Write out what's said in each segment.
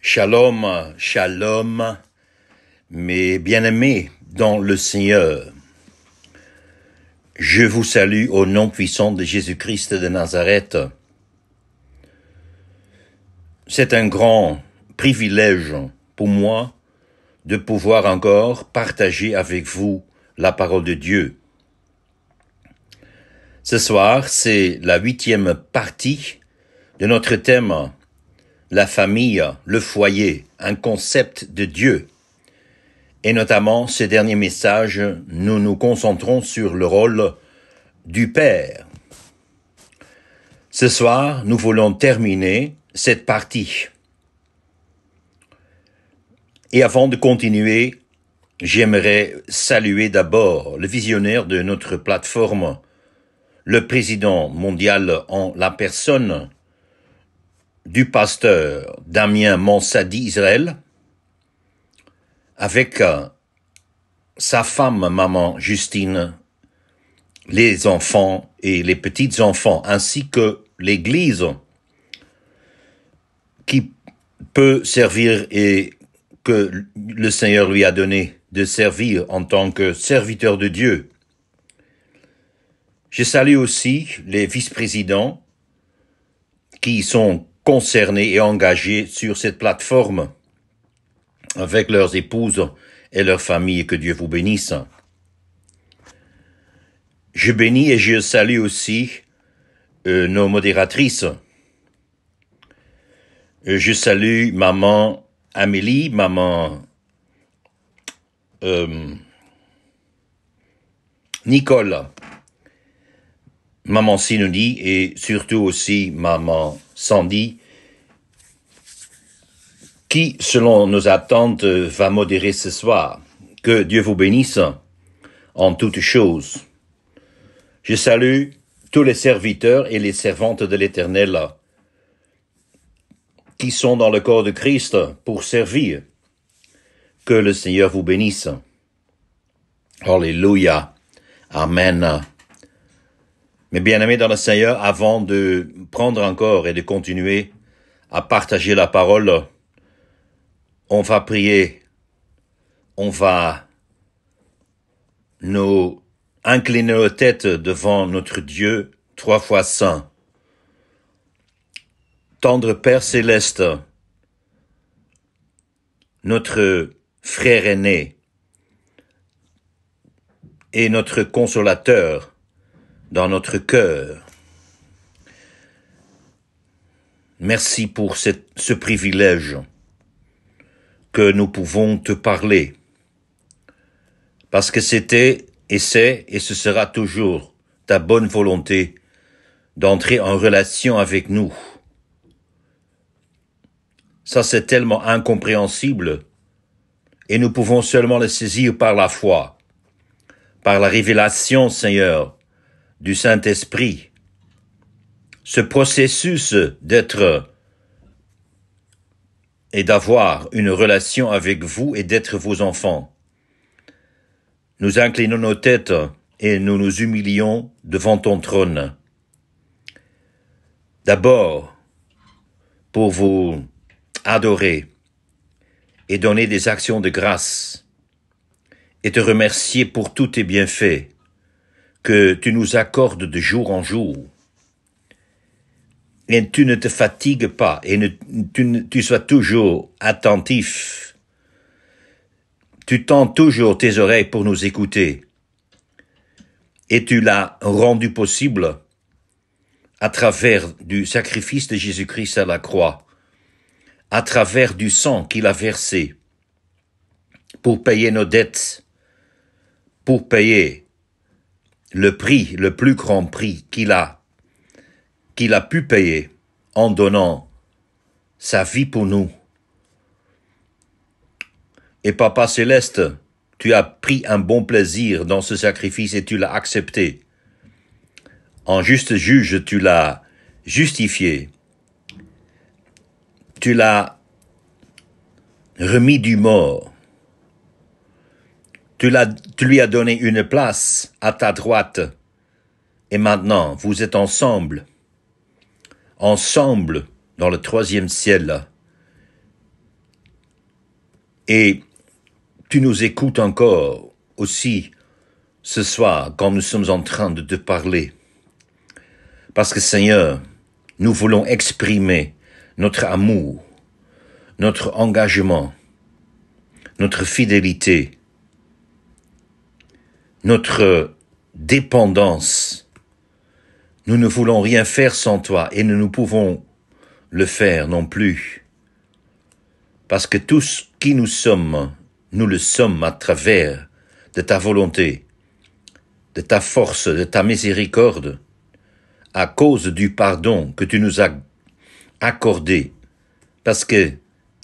Shalom, shalom, mes bien-aimés dans le Seigneur. Je vous salue au nom puissant de Jésus-Christ de Nazareth. C'est un grand privilège pour moi de pouvoir encore partager avec vous la parole de Dieu. Ce soir, c'est la 8e partie de notre thème, la famille, le foyer, un concept de Dieu. Et notamment, ce dernier message, nous nous concentrons sur le rôle du Père. Ce soir, nous voulons terminer cette partie. Et avant de continuer, j'aimerais saluer d'abord le visionnaire de notre plateforme, le président mondial en la personne du pasteur Damien Monsadi Israël, avec sa femme, maman Justine, les enfants et les petits-enfants, ainsi que l'Église qui peut servir et que le Seigneur lui a donné de servir en tant que serviteur de Dieu. Je salue aussi les vice-présidents qui sont concernés et engagés sur cette plateforme avec leurs épouses et leurs familles, que Dieu vous bénisse. Je bénis et je salue aussi nos modératrices. Je salue maman Amélie, maman Nicole, maman Sinoni et surtout aussi maman Sandy, qui, selon nos attentes, va modérer ce soir. Que Dieu vous bénisse en toutes choses. Je salue tous les serviteurs et les servantes de l'Éternel qui sont dans le corps de Christ pour servir. Que le Seigneur vous bénisse. Alléluia. Amen. Mes bien-aimés dans le Seigneur, avant de prendre encore et de continuer à partager la parole, on va prier, on va nous incliner nos têtes devant notre Dieu 3 fois saint. Tendre Père céleste, notre frère aîné et notre consolateur dans notre cœur. Merci pour ce privilège que nous pouvons te parler, parce que c'était et c'est et ce sera toujours ta bonne volonté d'entrer en relation avec nous. Ça, c'est tellement incompréhensible et nous pouvons seulement le saisir par la foi, par la révélation, Seigneur, du Saint-Esprit. Ce processus d'être et d'avoir une relation avec vous et d'être vos enfants. Nous inclinons nos têtes et nous nous humilions devant ton trône. D'abord, pour vous adorer et donner des actions de grâce et te remercier pour tous tes bienfaits que tu nous accordes de jour en jour. Et tu ne te fatigues pas et tu sois toujours attentif. Tu tends toujours tes oreilles pour nous écouter. Et tu l'as rendu possible à travers du sacrifice de Jésus-Christ à la croix, à travers du sang qu'il a versé pour payer nos dettes, pour payer le prix, le plus grand prix qu'il a pu payer en donnant sa vie pour nous. Et Papa Céleste, tu as pris un bon plaisir dans ce sacrifice et tu l'as accepté. En juste juge, tu l'as justifié. Tu l'as remis du mort. Tu lui as donné une place à ta droite. Et maintenant, vous êtes ensemble dans le 3e ciel. Et tu nous écoutes encore aussi ce soir quand nous sommes en train de te parler. Parce que Seigneur, nous voulons exprimer notre amour, notre engagement, notre fidélité, notre dépendance. Nous ne voulons rien faire sans toi et nous ne pouvons le faire non plus. Parce que tout ce qui nous sommes, nous le sommes à travers de ta volonté, de ta force, de ta miséricorde, à cause du pardon que tu nous as accordé, parce que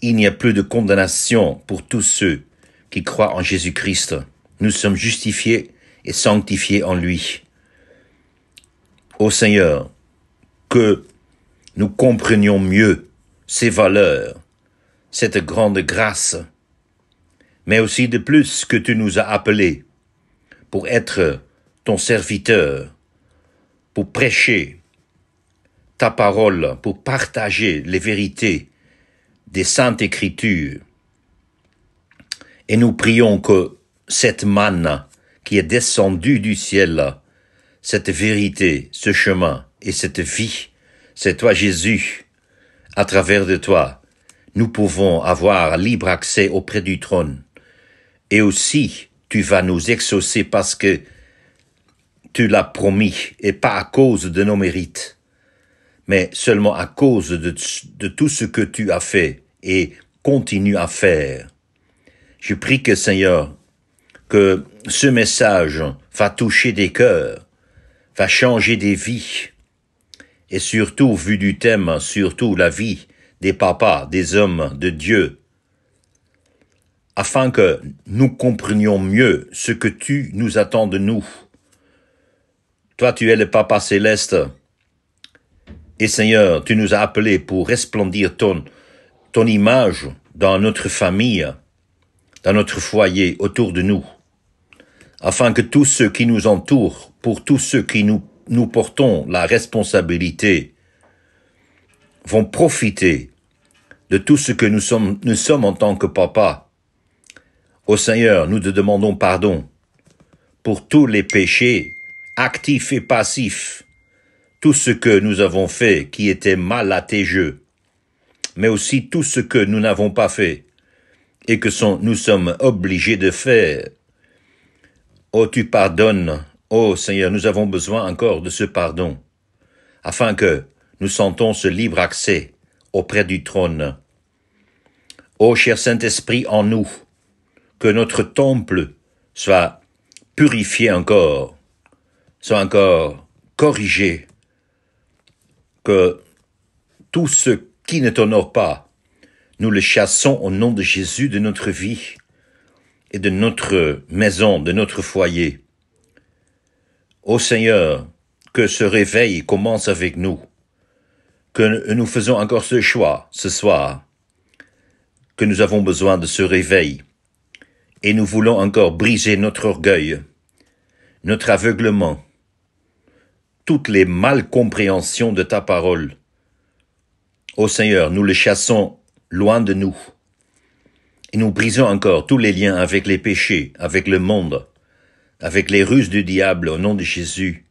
il n'y a plus de condamnation pour tous ceux qui croient en Jésus-Christ. Nous sommes justifiés et sanctifiés en lui. Ô Seigneur, que nous comprenions mieux ces valeurs, cette grande grâce, mais aussi de plus que tu nous as appelés pour être ton serviteur, pour prêcher ta parole, pour partager les vérités des Saintes Écritures. Et nous prions que cette manne qui est descendue du ciel, cette vérité, ce chemin et cette vie, c'est toi Jésus. À travers de toi, nous pouvons avoir libre accès auprès du trône. Et aussi, tu vas nous exaucer parce que tu l'as promis, et pas à cause de nos mérites, mais seulement à cause de tout ce que tu as fait et continues à faire. Je prie que, Seigneur, que ce message va toucher des cœurs, va changer des vies, et surtout, vu du thème, surtout la vie des papas, des hommes de Dieu, afin que nous comprenions mieux ce que tu nous attends de nous. Toi, tu es le Papa céleste, et Seigneur, tu nous as appelés pour resplendir ton image dans notre famille, dans notre foyer, autour de nous, afin que tous ceux qui nous entourent, pour tous ceux qui nous portons la responsabilité, vont profiter de tout ce que nous sommes en tant que papa. Ô Seigneur, nous te demandons pardon pour tous les péchés, actifs et passifs, tout ce que nous avons fait qui était mal à tes yeux, mais aussi tout ce que nous n'avons pas fait et que nous sommes obligés de faire. Oh, tu pardonnes. Oh Seigneur, nous avons besoin encore de ce pardon, afin que nous sentons ce libre accès auprès du trône. Ô cher Saint-Esprit en nous, que notre temple soit purifié encore, soit encore corrigé, que tout ce qui ne t'honore pas, nous le chassons au nom de Jésus de notre vie et de notre maison, de notre foyer. Ô Seigneur, que ce réveil commence avec nous, que nous faisons encore ce choix ce soir, que nous avons besoin de ce réveil, et nous voulons encore briser notre orgueil, notre aveuglement, toutes les malcompréhensions de ta parole. Ô Seigneur, nous les chassons loin de nous, et nous brisons encore tous les liens avec les péchés, avec le monde, avec les ruses du diable au nom de Jésus,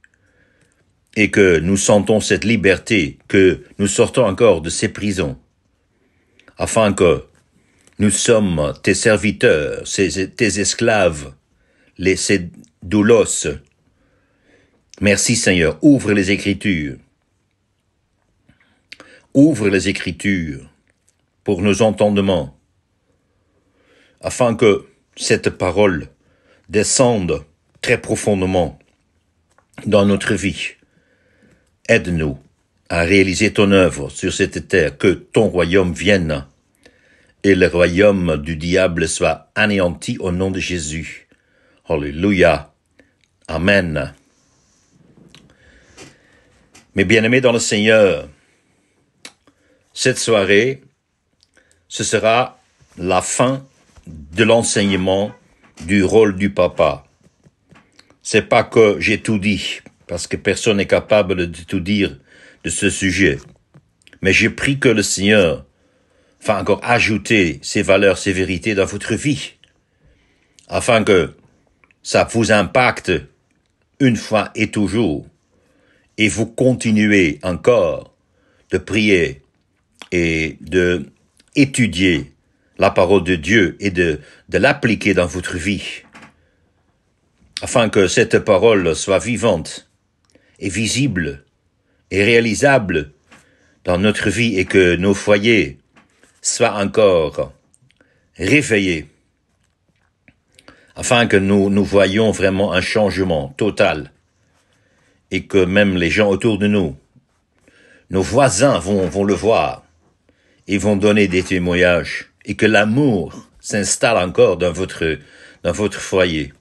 et que nous sentons cette liberté, que nous sortons encore de ces prisons, afin que nous sommes tes serviteurs, tes esclaves, ces doulos. Merci Seigneur, ouvre les Écritures. Ouvre les Écritures pour nos entendements, afin que cette parole descende très profondément dans notre vie. Aide-nous à réaliser ton œuvre sur cette terre, que ton royaume vienne et le royaume du diable soit anéanti au nom de Jésus. Alléluia. Amen. Mes bien-aimés dans le Seigneur, cette soirée, ce sera la fin de l'enseignement du rôle du papa. C'est pas que j'ai tout dit, parce que personne n'est capable de tout dire de ce sujet. Mais j'ai pris que le Seigneur enfin encore ajouter ces valeurs, ces vérités dans votre vie, afin que ça vous impacte une fois et toujours, et vous continuez encore de prier et de étudier la parole de Dieu et de l'appliquer dans votre vie, afin que cette parole soit vivante et visible et réalisable dans notre vie et que nos foyers soient encore réveillés, afin que nous voyions vraiment un changement total et que même les gens autour de nous, nos voisins vont le voir et vont donner des témoignages et que l'amour s'installe encore dans votre foyer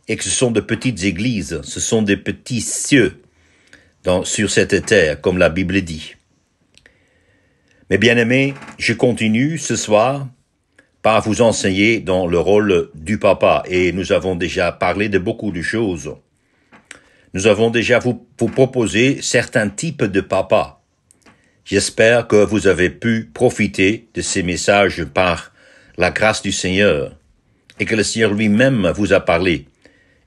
et que ce sont de petites églises, ce sont des petits cieux sur cette terre, comme la Bible dit. Mes bien-aimés, je continue ce soir par vous enseigner dans le rôle du papa. Et nous avons déjà parlé de beaucoup de choses. Nous avons déjà vous proposé certains types de papas. J'espère que vous avez pu profiter de ces messages par la grâce du Seigneur et que le Seigneur lui-même vous a parlé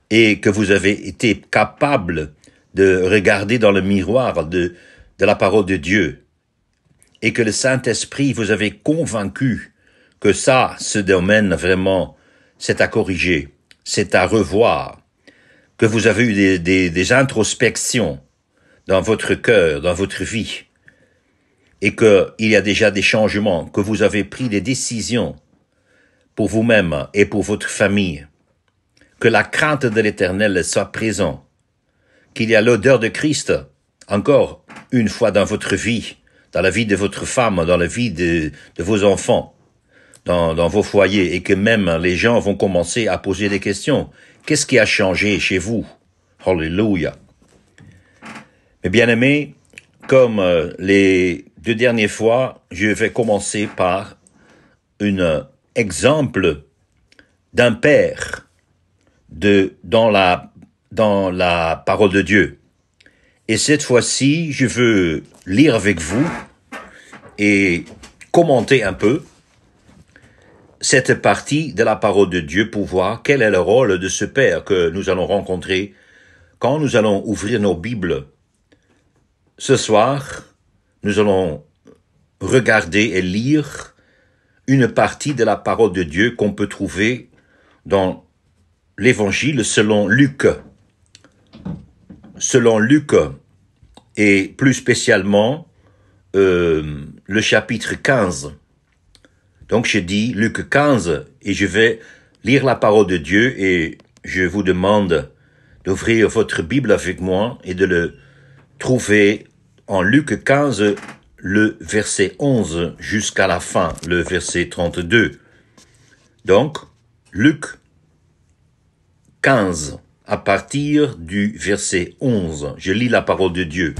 et que vous avez été capable de regarder dans le miroir de la parole de Dieu et que le Saint-Esprit vous avait convaincu que ce domaine vraiment, c'est à corriger, c'est à revoir, que vous avez eu des introspections dans votre cœur, dans votre vie, et qu'il y a déjà des changements, que vous avez pris des décisions pour vous-même et pour votre famille, que la crainte de l'Éternel soit présente, qu'il y a l'odeur de Christ, encore une fois dans votre vie, dans la vie de votre femme, dans la vie de vos enfants, dans vos foyers, et que même les gens vont commencer à poser des questions. Qu'est-ce qui a changé chez vous? Alléluia. Mes bien-aimés, comme les 2 dernières fois, je vais commencer par un exemple d'un père dans la parole de Dieu. Et cette fois-ci, je veux lire avec vous et commenter un peu cette partie de la parole de Dieu pour voir quel est le rôle de ce Père que nous allons rencontrer quand nous allons ouvrir nos Bibles. Ce soir, nous allons regarder et lire une partie de la parole de Dieu qu'on peut trouver dans l'Évangile selon Luc. Selon Luc, et plus spécialement le chapitre 15. Donc je dis Luc 15 et je vais lire la parole de Dieu et je vous demande d'ouvrir votre Bible avec moi et de le trouver en Luc 15, le verset 11 jusqu'à la fin, le verset 32. Donc, Luc 15, à partir du verset 11, je lis la parole de Dieu.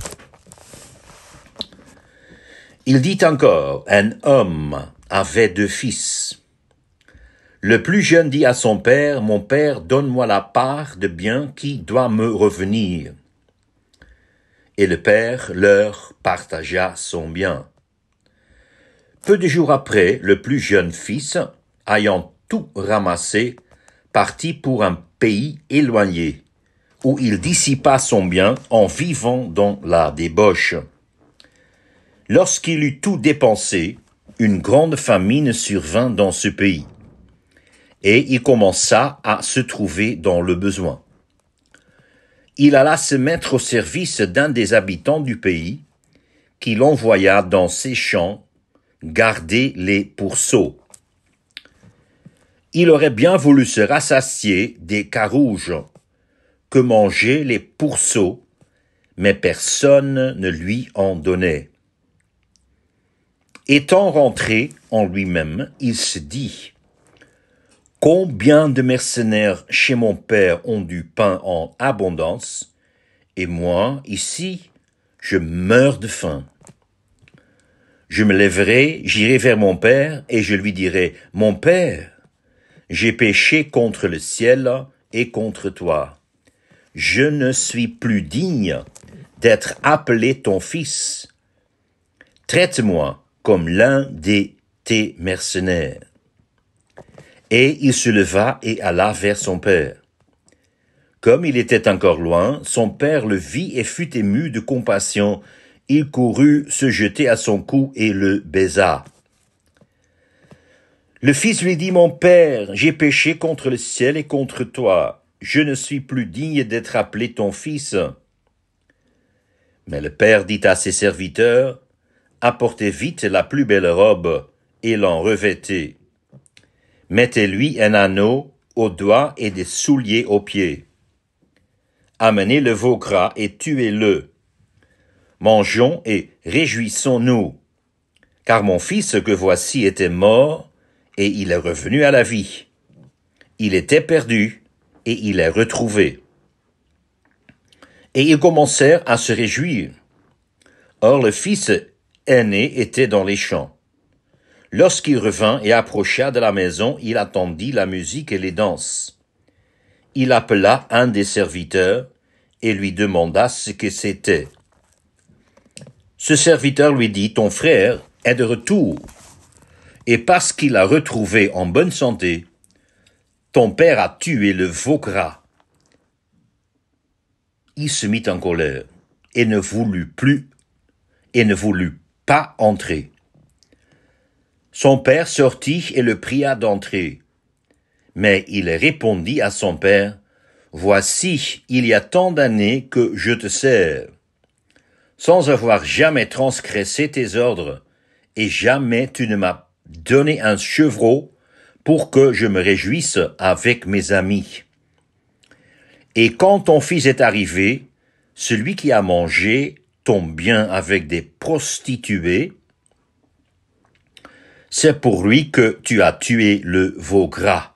Il dit encore, un homme avait 2 fils. Le plus jeune dit à son père, « Mon père, donne-moi la part de bien qui doit me revenir. » Et le père leur partagea son bien. Peu de jours après, le plus jeune fils, ayant tout ramassé, partit pour un pays éloigné, où il dissipa son bien en vivant dans la débauche. Lorsqu'il eut tout dépensé, une grande famine survint dans ce pays, et il commença à se trouver dans le besoin. Il alla se mettre au service d'un des habitants du pays, qui l'envoya dans ses champs garder les pourceaux. Il aurait bien voulu se rassasier des carouges que mangeaient les pourceaux, mais personne ne lui en donnait. Étant rentré en lui-même, il se dit, « Combien de mercenaires chez mon père ont du pain en abondance, et moi, ici, je meurs de faim. Je me lèverai, j'irai vers mon père, et je lui dirai, « Mon père, j'ai péché contre le ciel et contre toi. Je ne suis plus digne d'être appelé ton fils. Traite-moi comme l'un des tes mercenaires. Et il se leva et alla vers son père. Comme il était encore loin, son père le vit et fut ému de compassion. Il courut se jeter à son cou et le baisa. Le fils lui dit, « Mon père, j'ai péché contre le ciel et contre toi. Je ne suis plus digne d'être appelé ton fils. » Mais le père dit à ses serviteurs, « Apportez vite la plus belle robe et l'en revêtez. Mettez-lui un anneau au doigt et des souliers aux pieds. Amenez le veau gras et tuez-le. Mangeons et réjouissons-nous, car mon fils que voici était mort et il est revenu à la vie. Il était perdu et il est retrouvé. » Et ils commencèrent à se réjouir. Or le fils aîné était dans les champs. Lorsqu'il revint et approcha de la maison, il attendit la musique et les danses. Il appela un des serviteurs et lui demanda ce que c'était. Ce serviteur lui dit, « Ton frère est de retour, et parce qu'il l'a retrouvé en bonne santé, ton père a tué le veau gras. » Il se mit en colère et ne voulut pas entrer. Son père sortit et le pria d'entrer. Mais il répondit à son père, « Voici, il y a tant d'années que je te sers, sans avoir jamais transgressé tes ordres, et jamais tu ne m'as donné un chevreau pour que je me réjouisse avec mes amis. Et quand ton fils est arrivé, celui qui a mangé ton bien avec des prostituées, c'est pour lui que tu as tué le veau gras. »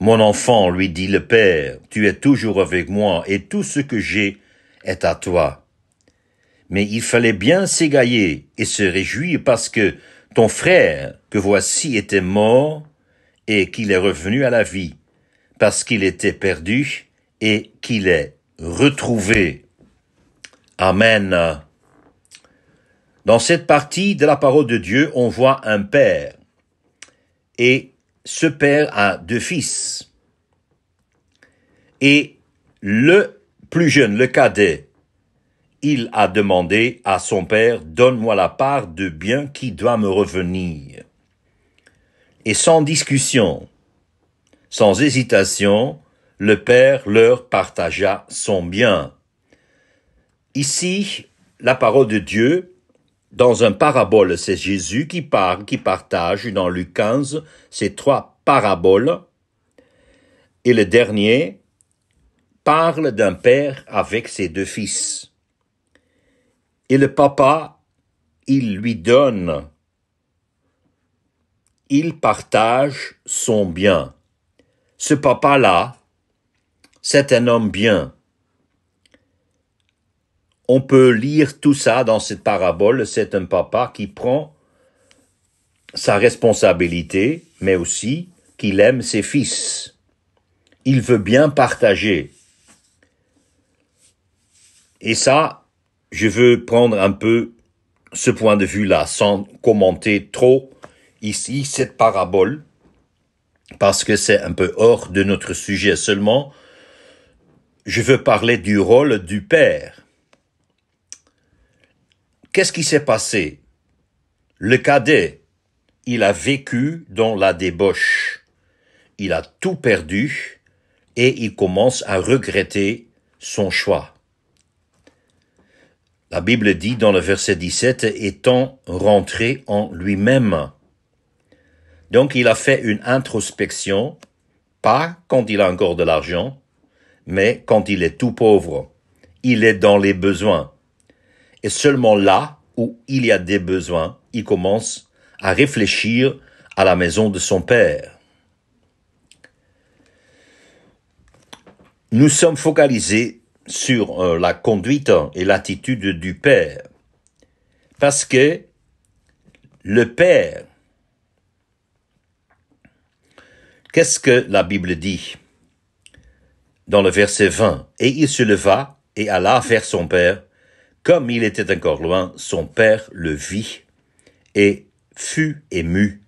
Mon enfant, lui dit le père, tu es toujours avec moi et tout ce que j'ai est à toi. Mais il fallait bien s'égailler et se réjouir parce que ton frère, que voici, était mort et qu'il est revenu à la vie, parce qu'il était perdu et qu'il est retrouvé. Amen. Dans cette partie de la parole de Dieu, on voit un père. Et ce père a deux fils. Et le plus jeune, le cadet, il a demandé à son père, « Donne-moi la part de bien qui doit me revenir. » Et sans discussion, sans hésitation, le père leur partagea son bien. Ici, la parole de Dieu, dans un parabole, c'est Jésus qui parle, qui partage dans Luc 15 ces trois paraboles. Et le dernier parle d'un père avec ses deux fils. Et le papa, il lui donne, il partage son bien. Ce papa-là, c'est un homme bien. On peut lire tout ça dans cette parabole. C'est un papa qui prend sa responsabilité, mais aussi qu'il aime ses fils. Il veut bien partager. Et ça, je veux prendre un peu ce point de vue-là, sans commenter trop ici cette parabole, parce que c'est un peu hors de notre sujet seulement. Je veux parler du rôle du père. Qu'est-ce qui s'est passé? Le cadet, il a vécu dans la débauche. Il a tout perdu et il commence à regretter son choix. La Bible dit dans le verset 17, étant rentré en lui-même. Donc il a fait une introspection, pas quand il a encore de l'argent, mais quand il est tout pauvre. Il est dans les besoins. Et seulement là où il y a des besoins, il commence à réfléchir à la maison de son père. Nous sommes focalisés sur la conduite et l'attitude du père. Parce que le père, qu'est-ce que la Bible dit dans le verset 20? Et il se leva et alla vers son père. Comme il était encore loin, son père le vit et fut ému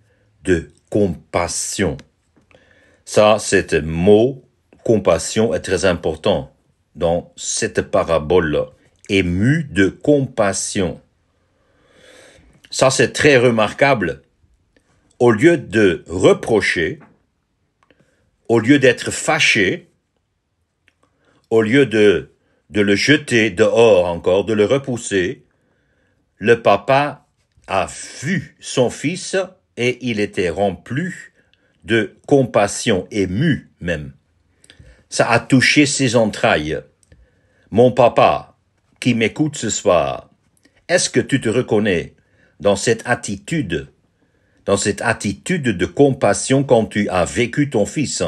de compassion. Ça, cet mot, compassion, est très important dans cette parabole-là. Ému de compassion. Ça, c'est très remarquable. Au lieu de reprocher, au lieu d'être fâché, au lieu de le jeter dehors encore, de le repousser, le papa a vu son fils et il était rempli de compassion, ému même. Ça a touché ses entrailles. Mon papa, qui m'écoute ce soir, est-ce que tu te reconnais dans cette attitude de compassion quand tu as vécu ton fils?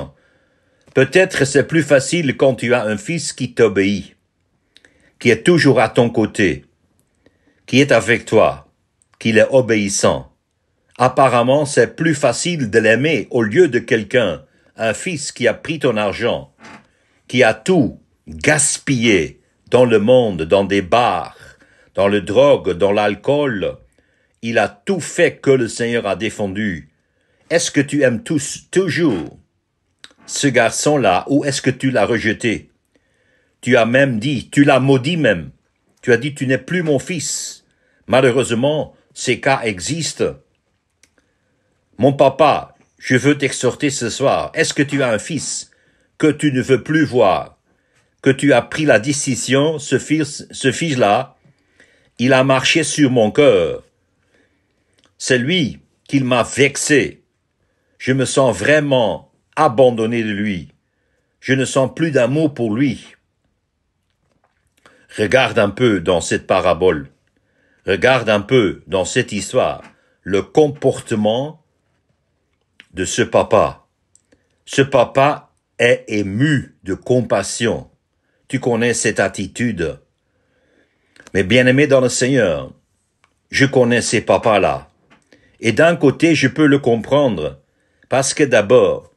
Peut-être c'est plus facile quand tu as un fils qui t'obéit, qui est toujours à ton côté, qui est avec toi, qui est obéissant. Apparemment, c'est plus facile de l'aimer au lieu de quelqu'un, un fils qui a pris ton argent, qui a tout gaspillé dans le monde, dans des bars, dans le drogue, dans l'alcool. Il a tout fait que le Seigneur a défendu. Est-ce que tu aimes toujours ce garçon-là ou est-ce que tu l'as rejeté? Tu as même dit, tu l'as maudit même. Tu as dit, tu n'es plus mon fils. Malheureusement, ces cas existent. Mon papa, je veux t'exhorter ce soir. Est-ce que tu as un fils que tu ne veux plus voir? Que tu as pris la décision, ce fils-là, il a marché sur mon cœur. C'est lui qui m'a vexé. Je me sens vraiment abandonné de lui. Je ne sens plus d'amour pour lui. Regarde un peu dans cette parabole. Regarde un peu dans cette histoire le comportement de ce papa. Ce papa est ému de compassion. Tu connais cette attitude. Mais bien-aimé dans le Seigneur, je connais ces papas-là. Et d'un côté, je peux le comprendre, parce que d'abord,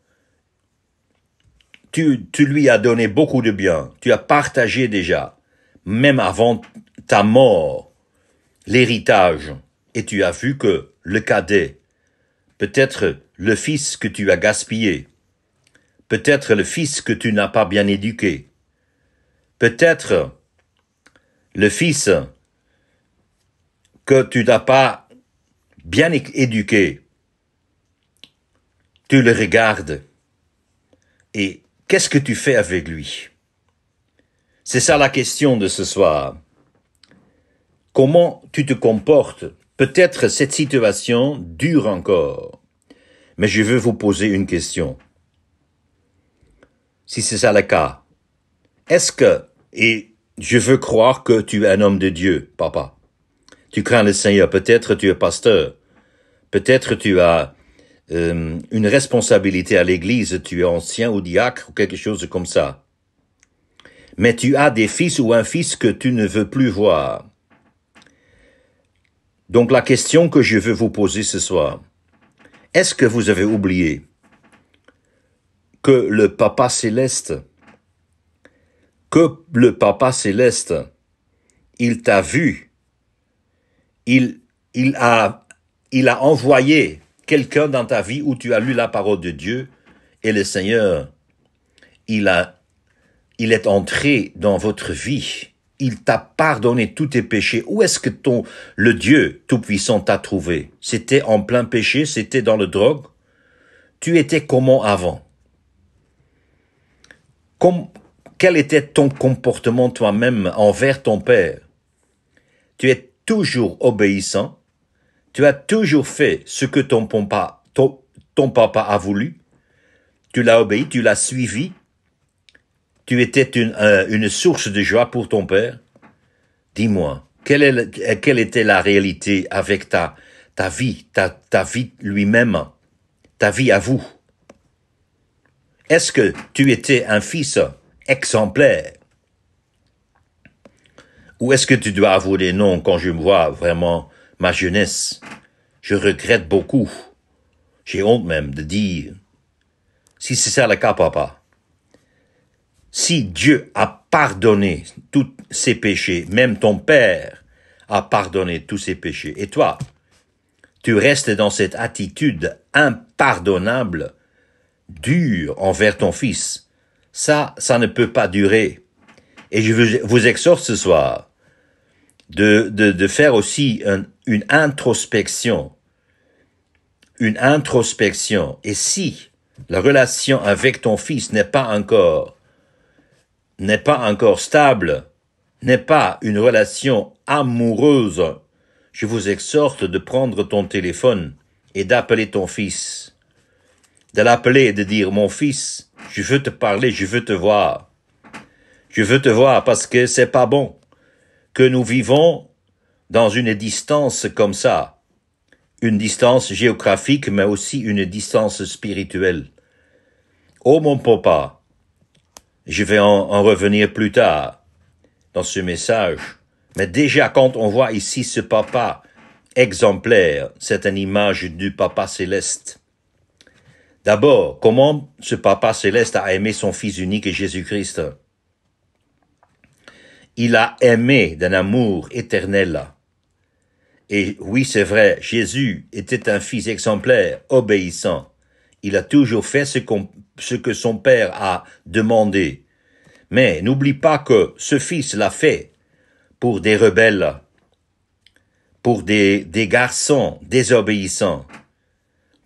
tu lui as donné beaucoup de bien, tu as partagé déjà, même avant ta mort, l'héritage, et tu as vu que le cadet, peut-être le fils que tu as gaspillé, peut-être le fils que tu n'as pas bien éduqué, peut-être le fils que tu n'as pas bien éduqué, tu le regardes et qu'est-ce que tu fais avec lui? C'est ça la question de ce soir. Comment tu te comportes? Peut-être cette situation dure encore, mais je veux vous poser une question. Si c'est ça le cas, est-ce que, et je veux croire que tu es un homme de Dieu, papa. Tu crains le Seigneur, peut-être tu es pasteur, peut-être tu as une responsabilité à l'église, tu es ancien ou diacre ou quelque chose comme ça. Mais tu as des fils ou un fils que tu ne veux plus voir. Donc la question que je veux vous poser ce soir, est-ce que vous avez oublié que le Papa Céleste, il t'a vu, il a envoyé quelqu'un dans ta vie où tu as lu la parole de Dieu et le Seigneur, il est entré dans votre vie. Il t'a pardonné tous tes péchés. Où est-ce que le Dieu Tout-Puissant t'a trouvé? C'était en plein péché? C'était dans le drogue? Tu étais comment avant? Quel était ton comportement toi-même envers ton Père? Tu es toujours obéissant? Tu as toujours fait ce que ton papa a voulu? Tu l'as obéi, tu l'as suivi? Tu étais une source de joie pour ton Père? Dis-moi, quelle était la réalité avec ta vie, ta vie lui-même, ta vie à vous? Est-ce que tu étais un fils exemplaire? Ou est-ce que tu dois avouer non quand je vois vraiment ma jeunesse? Je regrette beaucoup. J'ai honte même de dire. Si c'est ça le cas, papa. Si Dieu a pardonné tous ses péchés, même ton Père a pardonné tous ses péchés, et toi, tu restes dans cette attitude impardonnable, dure envers ton fils, ça ne peut pas durer. Et je vous exhorte ce soir de faire aussi une introspection. Une introspection. Et si la relation avec ton fils n'est pas encore stable, n'est pas une relation amoureuse, je vous exhorte de prendre ton téléphone et d'appeler ton fils. De l'appeler et de dire, mon fils, je veux te parler, je veux te voir. Je veux te voir parce que c'est pas bon que nous vivons dans une distance comme ça. Une distance géographique, mais aussi une distance spirituelle. Oh mon papa, je vais en revenir plus tard dans ce message. Mais déjà, quand on voit ici ce papa exemplaire, c'est une image du papa céleste. D'abord, comment ce papa céleste a aimé son fils unique Jésus-Christ? Il a aimé d'un amour éternel. Et oui, c'est vrai, Jésus était un fils exemplaire, obéissant. Il a toujours fait ce que son père a demandé. Mais n'oublie pas que ce fils l'a fait pour des rebelles, pour des garçons désobéissants,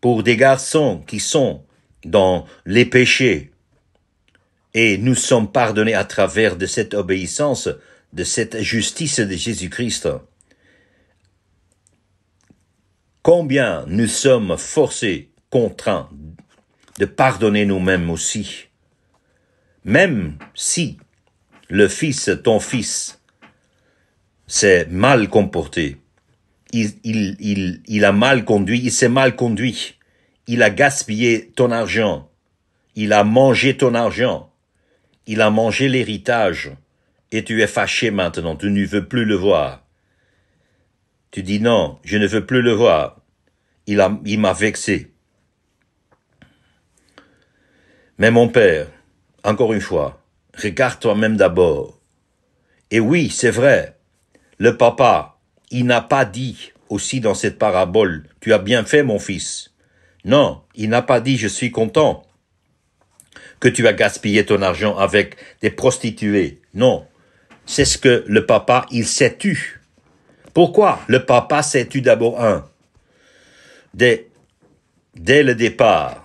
pour des garçons qui sont dans les péchés. Et nous sommes pardonnés à travers de cette obéissance, de cette justice de Jésus-Christ. Combien nous sommes forcés, contraints de pardonner nous-mêmes aussi. Même si le fils, ton fils, s'est mal comporté, il a mal conduit, il s'est mal conduit, il a gaspillé ton argent, il a mangé ton argent, il a mangé l'héritage, et tu es fâché maintenant, tu ne veux plus le voir. Tu dis non, je ne veux plus le voir. Il m'a vexé. Mais mon père, encore une fois, regarde toi-même d'abord. Et oui, c'est vrai, le papa, il n'a pas dit aussi dans cette parabole, tu as bien fait mon fils. Non, il n'a pas dit je suis content que tu as gaspillé ton argent avec des prostituées. Non, c'est ce que le papa, il s'est tu. Pourquoi le papa s'est tu d'abord dès le départ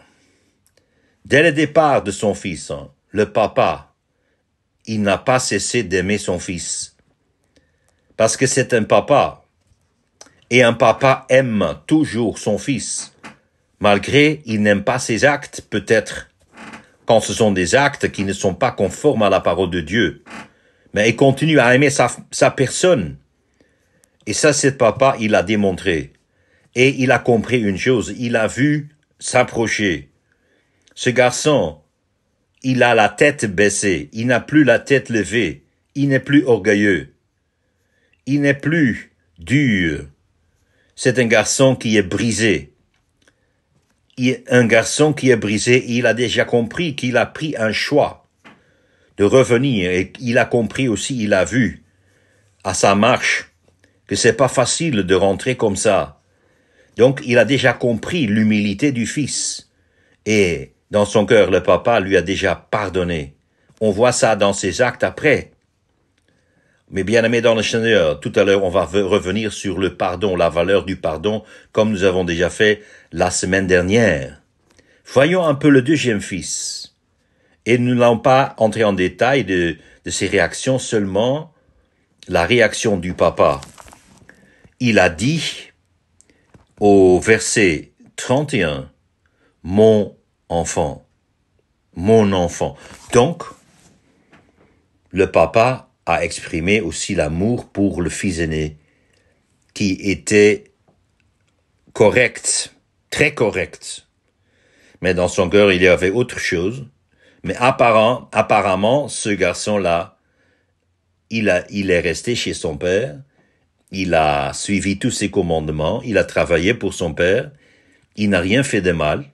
de son fils, le papa, il n'a pas cessé d'aimer son fils. Parce que c'est un papa. Et un papa aime toujours son fils. Malgré, il n'aime pas ses actes, peut-être, quand ce sont des actes qui ne sont pas conformes à la parole de Dieu. Mais il continue à aimer sa personne. Et ça, c'est papa, il a démontré. Et il a compris une chose, il a vu s'approcher. Ce garçon, il a la tête baissée, il n'a plus la tête levée, il n'est plus orgueilleux, il n'est plus dur. C'est un garçon qui est brisé. Un garçon qui est brisé, il a déjà compris qu'il a pris un choix de revenir et il a compris aussi, il a vu à sa marche que c'est pas facile de rentrer comme ça. Donc il a déjà compris l'humilité du fils et dans son cœur, le papa lui a déjà pardonné. On voit ça dans ses actes après. Mais bien aimé dans le Seigneur, tout à l'heure, on va revenir sur le pardon, la valeur du pardon, comme nous avons déjà fait la semaine dernière. Voyons un peu le deuxième fils. Et nous n'allons pas entrer en détail de ses réactions, seulement la réaction du papa. Il a dit au verset 31, « Mon enfant, mon enfant. » Donc, le papa a exprimé aussi l'amour pour le fils aîné, qui était correct, très correct. Mais dans son cœur, il y avait autre chose. Mais apparemment, ce garçon-là, il est resté chez son père, il a suivi tous ses commandements, il a travaillé pour son père, il n'a rien fait de mal.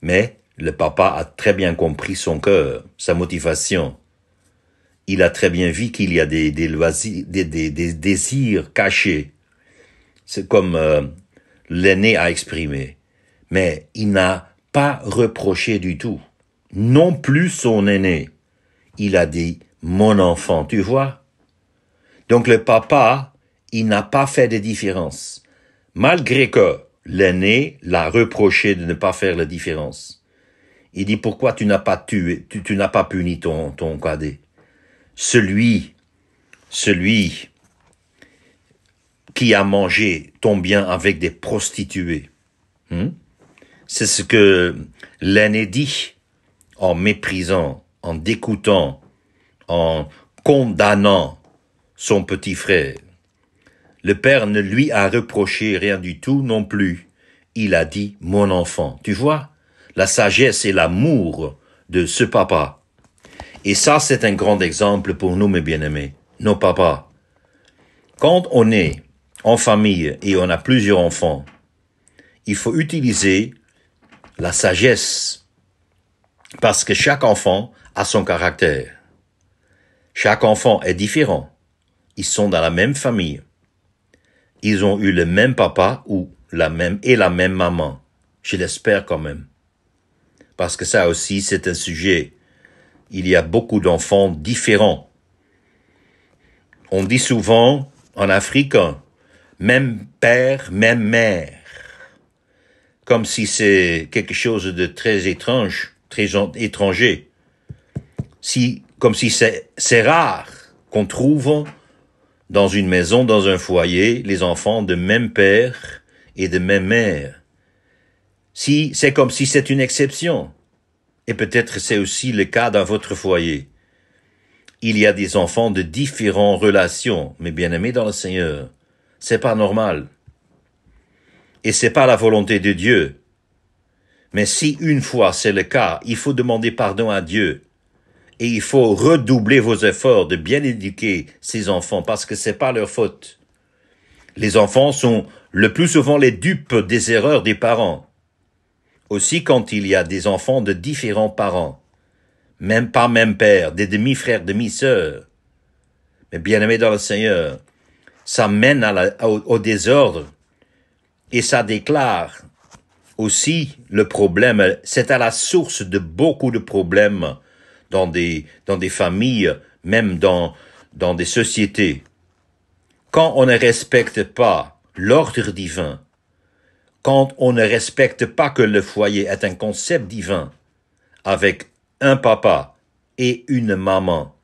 Mais le papa a très bien compris son cœur, sa motivation. Il a très bien vu qu'il y a des loisirs, des désirs cachés. C'est comme l'aîné a exprimé. Mais il n'a pas reproché du tout. Non plus son aîné. Il a dit, mon enfant, tu vois? Donc le papa, il n'a pas fait de différence. Malgré que l'aîné l'a reproché de ne pas faire la différence. Il dit, pourquoi tu n'as pas tué, tu n'as pas puni ton cadet? Celui qui a mangé ton bien avec des prostituées. C'est ce que l'aîné dit en méprisant, en dégoûtant, en condamnant son petit frère. Le père ne lui a reproché rien du tout non plus. Il a dit, mon enfant. Tu vois, la sagesse et l'amour de ce papa. Et ça, c'est un grand exemple pour nous, mes bien-aimés, nos papas. Quand on est en famille et on a plusieurs enfants, il faut utiliser la sagesse, parce que chaque enfant a son caractère. Chaque enfant est différent. Ils sont dans la même famille. Ils ont eu le même papa ou la même maman. Je l'espère quand même. Parce que ça aussi, c'est un sujet. Il y a beaucoup d'enfants différents. On dit souvent, en Afrique, même père, même mère. Comme si c'est quelque chose de très étrange, très étranger. Comme si c'est rare qu'on trouve dans une maison, dans un foyer, les enfants de même père et de même mère. C'est comme si c'est une exception. Et peut-être c'est aussi le cas dans votre foyer. Il y a des enfants de différentes relations, mais bien-aimés dans le Seigneur. C'est pas normal. Et c'est pas la volonté de Dieu. Mais si une fois c'est le cas, il faut demander pardon à Dieu. Et il faut redoubler vos efforts de bien éduquer ces enfants parce que c'est pas leur faute. Les enfants sont le plus souvent les dupes des erreurs des parents. Aussi quand il y a des enfants de différents parents. Même pas même père, des demi-frères, demi-sœurs. Mais bien-aimés dans le Seigneur, ça mène au désordre. Et ça déclare aussi le problème. C'est à la source de beaucoup de problèmes dans des familles, même dans des sociétés. Quand on ne respecte pas l'ordre divin, quand on ne respecte pas que le foyer est un concept divin, avec un papa et une maman,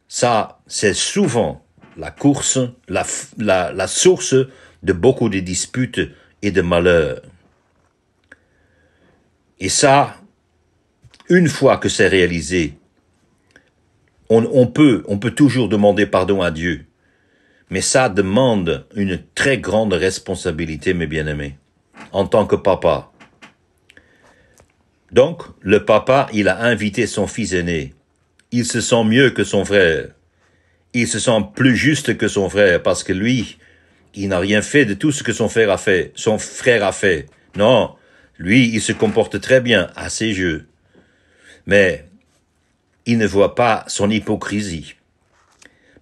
ça, c'est souvent la course, la source de beaucoup de disputes et de malheurs. Et ça, une fois que c'est réalisé, on peut toujours demander pardon à Dieu. Mais ça demande une très grande responsabilité, mes bien-aimés, en tant que papa. Donc, le papa, il a invité son fils aîné. Il se sent mieux que son frère. Il se sent plus juste que son frère, parce que lui, il n'a rien fait de tout ce que son frère a fait. Son frère a fait. Non, lui, il se comporte très bien à ses yeux. Mais il ne voit pas son hypocrisie.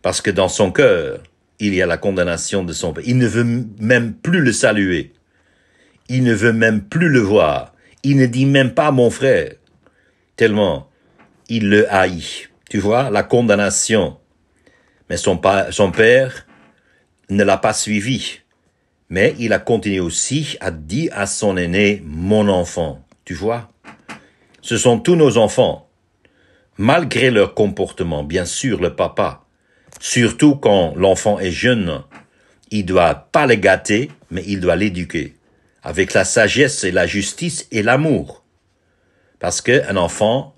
Parce que dans son cœur, il y a la condamnation de son père. Il ne veut même plus le saluer. Il ne veut même plus le voir. Il ne dit même pas mon frère. Tellement il le haït. Tu vois, la condamnation. Mais son père ne l'a pas suivi. Mais il a continué aussi à dire à son aîné, mon enfant. Tu vois, ce sont tous nos enfants. Malgré leur comportement, bien sûr, le papa, surtout quand l'enfant est jeune, il doit pas le gâter, mais il doit l'éduquer. Avec la sagesse et la justice et l'amour. Parce qu'un enfant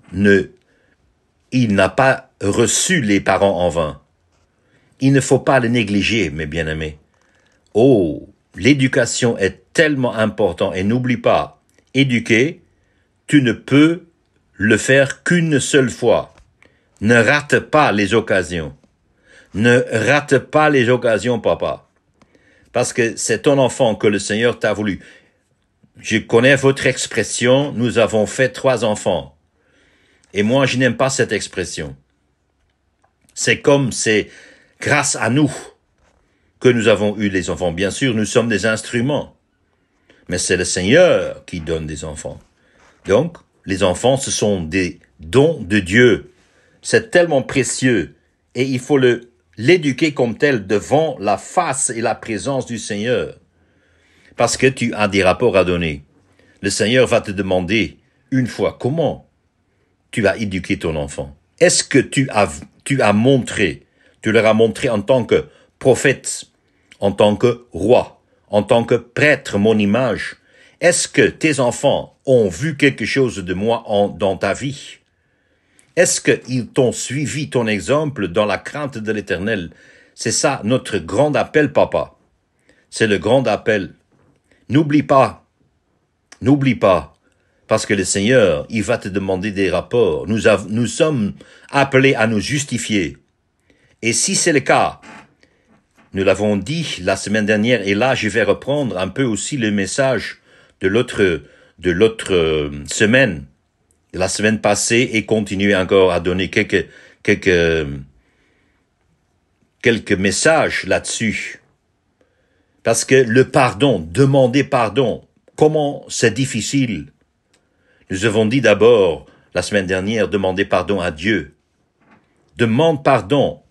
il n'a pas reçu les parents en vain. Il ne faut pas le négliger, mes bien-aimés. Oh, l'éducation est tellement importante et n'oublie pas, éduquer, tu ne peux le faire qu'une seule fois. Ne rate pas les occasions. Ne rate pas les occasions, papa. Parce que c'est ton enfant que le Seigneur t'a voulu. Je connais votre expression, nous avons fait 3 enfants. Et moi, je n'aime pas cette expression. C'est grâce à nous que nous avons eu les enfants. Bien sûr, nous sommes des instruments. mais c'est le Seigneur qui donne des enfants. Donc, les enfants, ce sont des dons de Dieu. C'est tellement précieux et il faut l'éduquer comme tel devant la face et la présence du Seigneur. Parce que tu as des rapports à donner. Le Seigneur va te demander une fois comment tu as éduqué ton enfant. Est-ce que tu as montré, tu leur as montré en tant que prophète, en tant que roi, en tant que prêtre mon image? Est-ce que tes enfants ont vu quelque chose de moi dans ta vie? Est-ce qu'ils t'ont suivi ton exemple dans la crainte de l'Éternel? C'est ça notre grand appel, papa. C'est le grand appel. N'oublie pas, parce que le Seigneur, il va te demander des rapports. Nous sommes appelés à nous justifier. Et si c'est le cas, nous l'avons dit la semaine dernière, et là je vais reprendre un peu aussi le message de l'autre semaine, la semaine passée, et continuer encore à donner quelques messages là-dessus. Parce que le pardon, demander pardon, comment c'est difficile. Nous avons dit d'abord, la semaine dernière, demander pardon à Dieu. Demande pardon.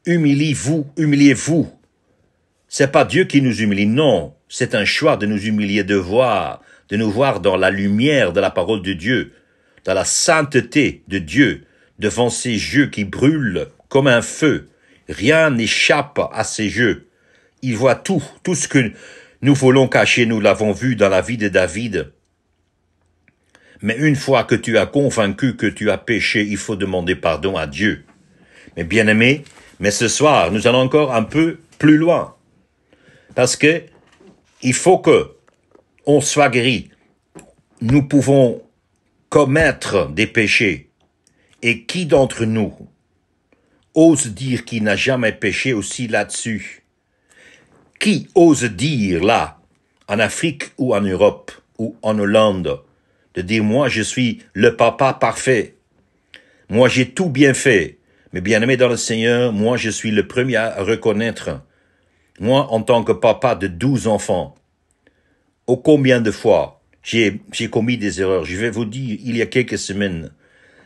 Humiliez-vous. C'est pas Dieu qui nous humilie, non. C'est un choix de nous humilier, de nous voir dans la lumière de la parole de Dieu, dans la sainteté de Dieu, devant ses yeux qui brûlent comme un feu. Rien n'échappe à ses yeux. Il voit tout ce que nous voulons cacher, nous l'avons vu dans la vie de David. Mais une fois que tu as convaincu que tu as péché, il faut demander pardon à Dieu. Mais bien-aimés, mais ce soir, nous allons encore un peu plus loin. Parce que il faut que on soit guéri. Nous pouvons commettre des péchés. Et qui d'entre nous ose dire qu'il n'a jamais péché aussi là-dessus? Qui ose dire là, en Afrique ou en Europe ou en Hollande, de dire moi je suis le papa parfait, moi j'ai tout bien fait, mais bien-aimé dans le Seigneur, moi je suis le premier à reconnaître, moi en tant que papa de 12 enfants, ô combien de fois j'ai commis des erreurs. Je vais vous dire, il y a quelques semaines,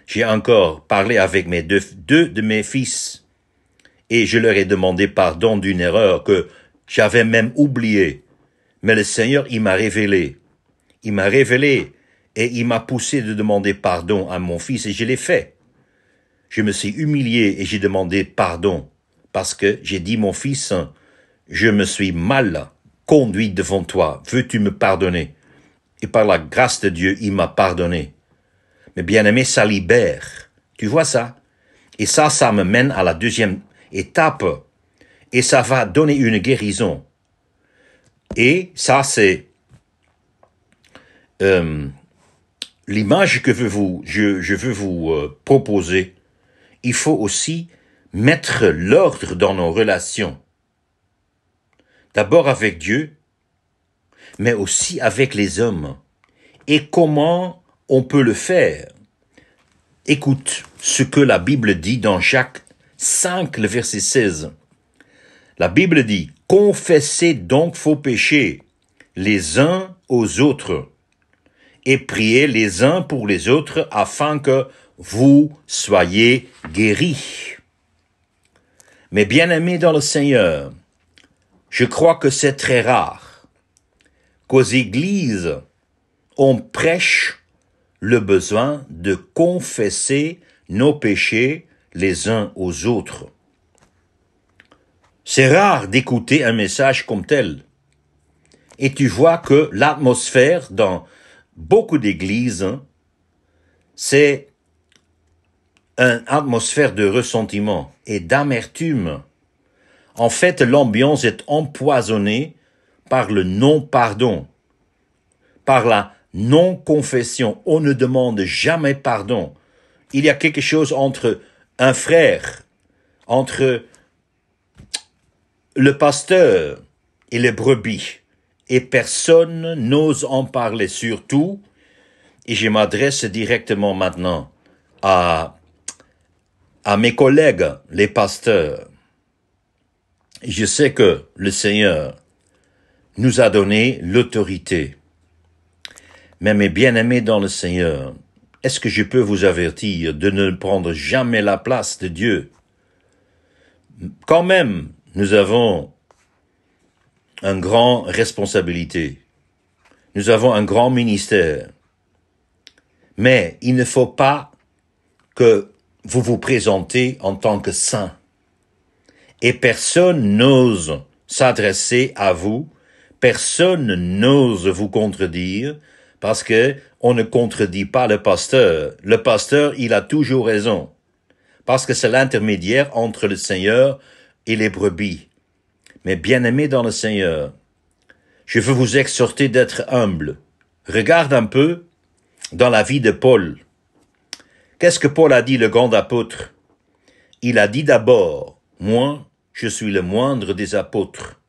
j'ai encore parlé avec deux de mes fils et je leur ai demandé pardon d'une erreur que j'avais même oubliée. Mais le Seigneur, il m'a révélé. Il m'a révélé et il m'a poussé de demander pardon à mon fils et je l'ai fait. Je me suis humilié et j'ai demandé pardon parce que j'ai dit, mon fils, je me suis mal conduit devant toi. Veux-tu me pardonner? Et par la grâce de Dieu, il m'a pardonné. Mais bien-aimé, ça libère. Tu vois ça? Et ça me mène à la deuxième étape. Et ça va donner une guérison. Et ça, c'est l'image que je veux vous proposer. Il faut aussi mettre l'ordre dans nos relations. D'abord avec Dieu, mais aussi avec les hommes. Et comment on peut le faire? Écoute ce que la Bible dit dans Jacques 5, le verset 16. La Bible dit, « Confessez donc vos péchés les uns aux autres et priez les uns pour les autres afin que vous soyez guéris. » Mais bien-aimés dans le Seigneur, je crois que c'est très rare qu'aux églises, on prêche le besoin de confesser nos péchés les uns aux autres. C'est rare d'écouter un message comme tel. Et tu vois que l'atmosphère dans beaucoup d'églises, c'est une atmosphère de ressentiment et d'amertume. En fait, l'ambiance est empoisonnée par le non-pardon, par la non-confession. On ne demande jamais pardon. Il y a quelque chose entre un frère, entre le pasteur et les brebis, et personne n'ose en parler, surtout, et je m'adresse directement maintenant à mes collègues, les pasteurs. Je sais que le Seigneur nous a donné l'autorité. Mais mes bien-aimés dans le Seigneur, est-ce que je peux vous avertir de ne prendre jamais la place de Dieu? Quand même, nous avons une grande responsabilité. Nous avons un grand ministère. Mais il ne faut pas que vous vous présentez en tant que saint. Et personne n'ose s'adresser à vous, personne n'ose vous contredire, parce que on ne contredit pas le pasteur. Le pasteur, il a toujours raison, parce que c'est l'intermédiaire entre le Seigneur et les brebis. Mais bien-aimés dans le Seigneur, je veux vous exhorter d'être humble. Regarde un peu dans la vie de Paul. Qu'est-ce que Paul a dit, le grand apôtre? Il a dit d'abord, moi, je suis le moindre des apôtres.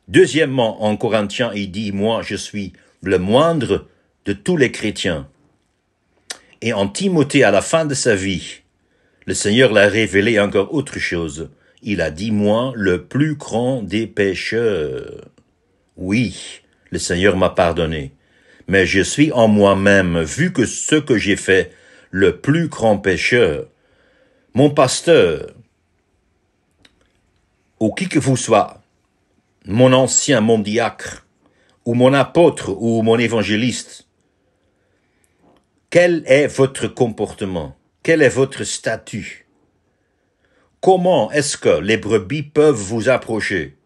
Deuxièmement, en Corinthiens, il dit, moi, je suis le moindre de tous les chrétiens. Et en Timothée, à la fin de sa vie, le Seigneur l'a révélé encore autre chose. Il a dit, moi, le plus grand des pécheurs. Oui, le Seigneur m'a pardonné. Mais je suis en moi-même, vu que ce que j'ai fait, le plus grand pécheur. Mon pasteur, ou qui que vous soyez, mon ancien, mon diacre, ou mon apôtre, ou mon évangéliste, quel est votre comportement? Quel est votre statut? Comment est-ce que les brebis peuvent vous approcher?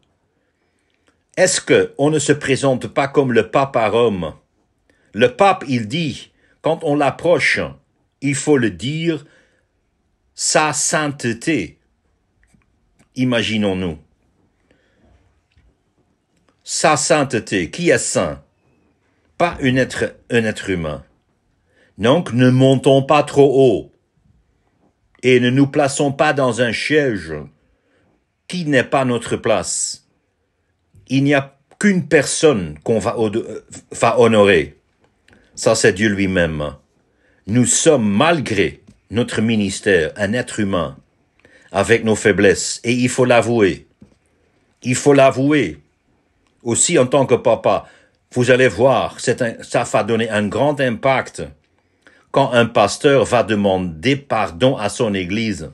Est-ce qu'on ne se présente pas comme le pape à Rome? Le pape, il dit, quand on l'approche, il faut le dire, sa sainteté. Imaginons-nous. Sa sainteté, qui est saint? Pas un être humain. Donc, ne montons pas trop haut et ne nous plaçons pas dans un siège qui n'est pas notre place. Il n'y a qu'une personne qu'on va honorer. Ça, c'est Dieu lui-même. Nous sommes, malgré notre ministère, un être humain avec nos faiblesses et il faut l'avouer. Il faut l'avouer. Aussi, en tant que papa, vous allez voir, ça va donner un grand impact quand un pasteur va demander pardon à son église,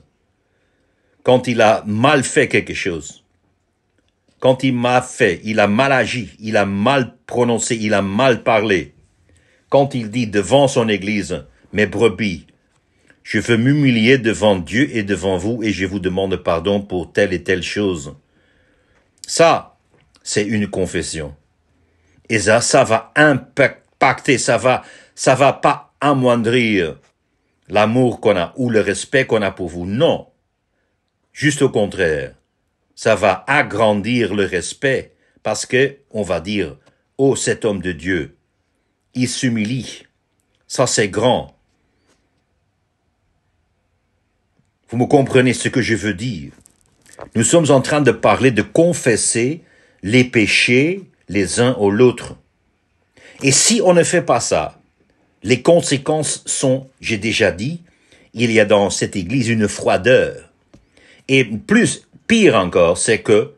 quand il a mal fait quelque chose, quand il a mal agi, il a mal prononcé, il a mal parlé, quand il dit devant son église, mes brebis, je veux m'humilier devant Dieu et devant vous et je vous demande pardon pour telle et telle chose. Ça, c'est une confession. Et ça va impacter, ça va pas amoindrir l'amour qu'on a ou le respect qu'on a pour vous. Non. Juste au contraire. Ça va agrandir le respect parce que on va dire, oh, cet homme de Dieu, il s'humilie. Ça, c'est grand. Vous me comprenez ce que je veux dire? Nous sommes en train de parler de confesser les péchés les uns aux autres. Et si on ne fait pas ça, les conséquences sont, j'ai déjà dit, il y a dans cette église une froideur. Et pire encore, c'est que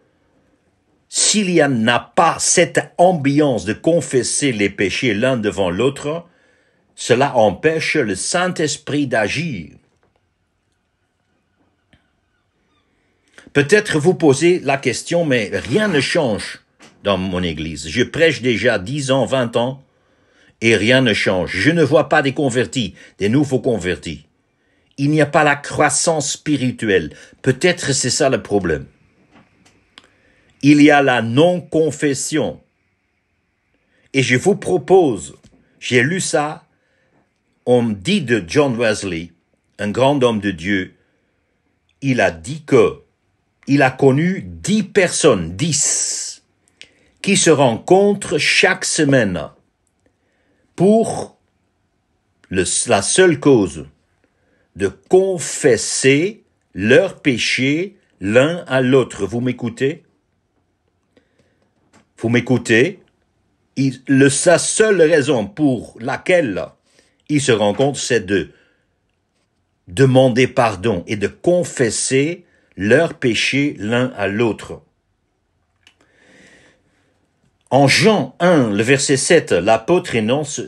s'il y en a pas cette ambiance de confesser les péchés l'un devant l'autre, cela empêche le Saint-Esprit d'agir. Peut-être vous posez la question, mais rien ne change dans mon église. Je prêche déjà 10 ans, 20 ans, et rien ne change. Je ne vois pas des convertis, des nouveaux convertis. Il n'y a pas la croissance spirituelle. Peut-être c'est ça le problème. Il y a la non-confession. Et je vous propose, j'ai lu ça, on dit de John Wesley, un grand homme de Dieu, il a dit que il a connu 10 personnes, 10, qui se rencontrent chaque semaine pour la seule cause de confesser leurs péchés l'un à l'autre. Vous m'écoutez? Vous m'écoutez? Sa seule raison pour laquelle ils se rencontrent, c'est de demander pardon et de confesser leurs péchés l'un à l'autre. En Jean 1, le verset 7, l'apôtre énonce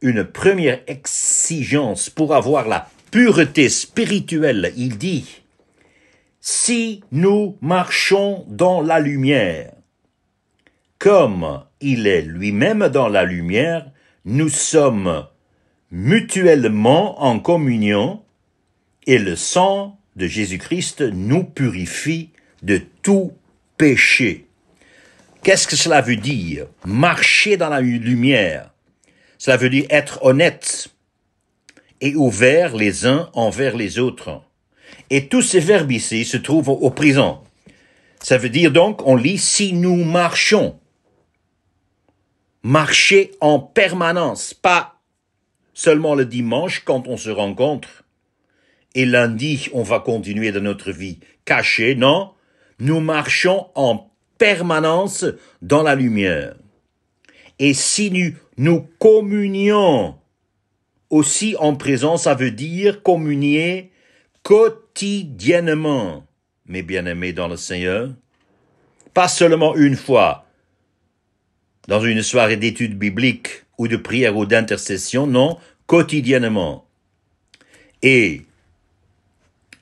une première exigence pour avoir la pureté spirituelle. Il dit, si nous marchons dans la lumière, comme il est lui-même dans la lumière, nous sommes mutuellement en communion et le sang de Jésus-Christ nous purifie de tout péché. Qu'est-ce que cela veut dire? Marcher dans la lumière. Cela veut dire être honnête et ouvert les uns envers les autres. Et tous ces verbes ici se trouvent au présent. Ça veut dire donc, on lit, si nous marchons. Marcher en permanence, pas seulement le dimanche quand on se rencontre. Et lundi, on va continuer dans notre vie cachée, non? Nous marchons en permanence dans la lumière. Et si nous communions aussi en présence, ça veut dire communier quotidiennement, mes bien-aimés dans le Seigneur. Pas seulement une fois, dans une soirée d'études bibliques ou de prière ou d'intercession, non, quotidiennement. Et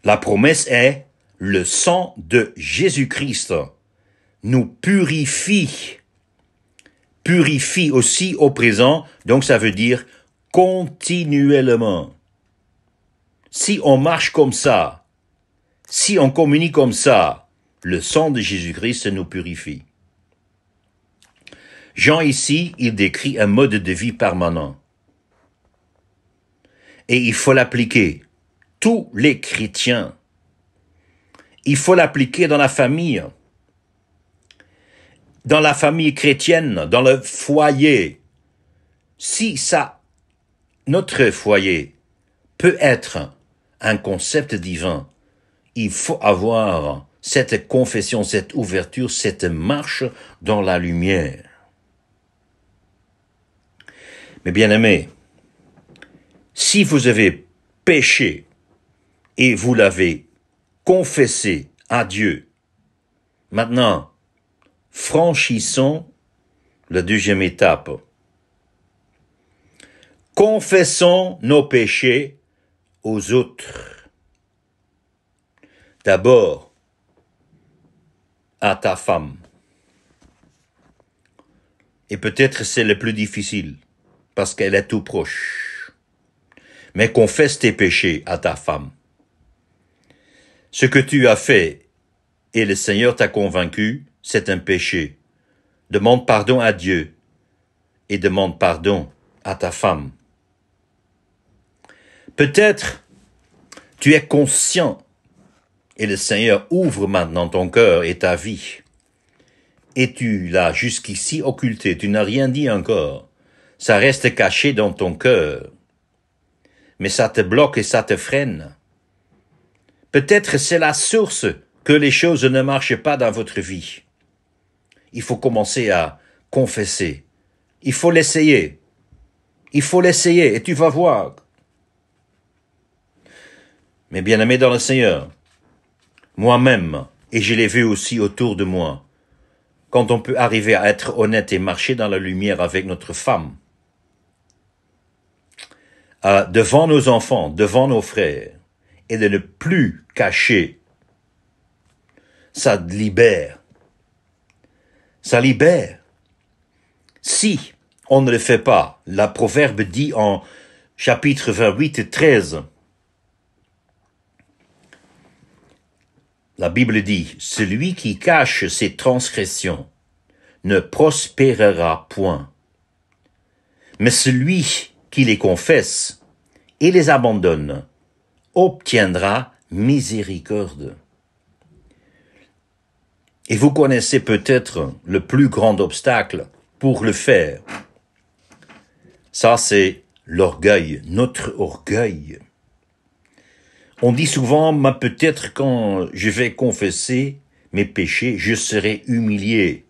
la promesse est, le sang de Jésus-Christ nous purifie aussi au présent, donc ça veut dire continuellement. Si on marche comme ça, si on communique comme ça, le sang de Jésus-Christ nous purifie. Jean ici, il décrit un mode de vie permanent. Et il faut l'appliquer. Tous les chrétiens. Il faut l'appliquer dans la famille. Dans la famille chrétienne, dans le foyer. Si notre foyer peut être un concept divin, il faut avoir cette confession, cette ouverture, cette marche dans la lumière. Mais bien aimés, si vous avez péché et vous l'avez confessé à Dieu, maintenant, franchissons la deuxième étape. Confessons nos péchés aux autres. D'abord, à ta femme. Et peut-être c'est le plus difficile, parce qu'elle est tout proche. Mais confesse tes péchés à ta femme. Ce que tu as fait et le Seigneur t'a convaincu, c'est un péché. Demande pardon à Dieu et demande pardon à ta femme. Peut-être tu es conscient et le Seigneur ouvre maintenant ton cœur et ta vie. Et tu l'as jusqu'ici occulté, tu n'as rien dit encore. Ça reste caché dans ton cœur. Mais ça te bloque et ça te freine. Peut-être c'est la source que les choses ne marchent pas dans votre vie. Il faut commencer à confesser. Il faut l'essayer. Il faut l'essayer et tu vas voir. Mais bien-aimé dans le Seigneur, moi-même, et je l'ai vu aussi autour de moi, quand on peut arriver à être honnête et marcher dans la lumière avec notre femme, devant nos enfants, devant nos frères, et de ne plus cacher, ça libère. Ça libère. Si on ne le fait pas, la Proverbe dit en chapitre 28, 13, la Bible dit, « Celui qui cache ses transgressions ne prospérera point, mais celui qui les confesse et les abandonne obtiendra miséricorde. » Et vous connaissez peut-être le plus grand obstacle pour le faire. Ça, c'est l'orgueil, notre orgueil. On dit souvent, mais peut-être quand je vais confesser mes péchés, je serai humilié.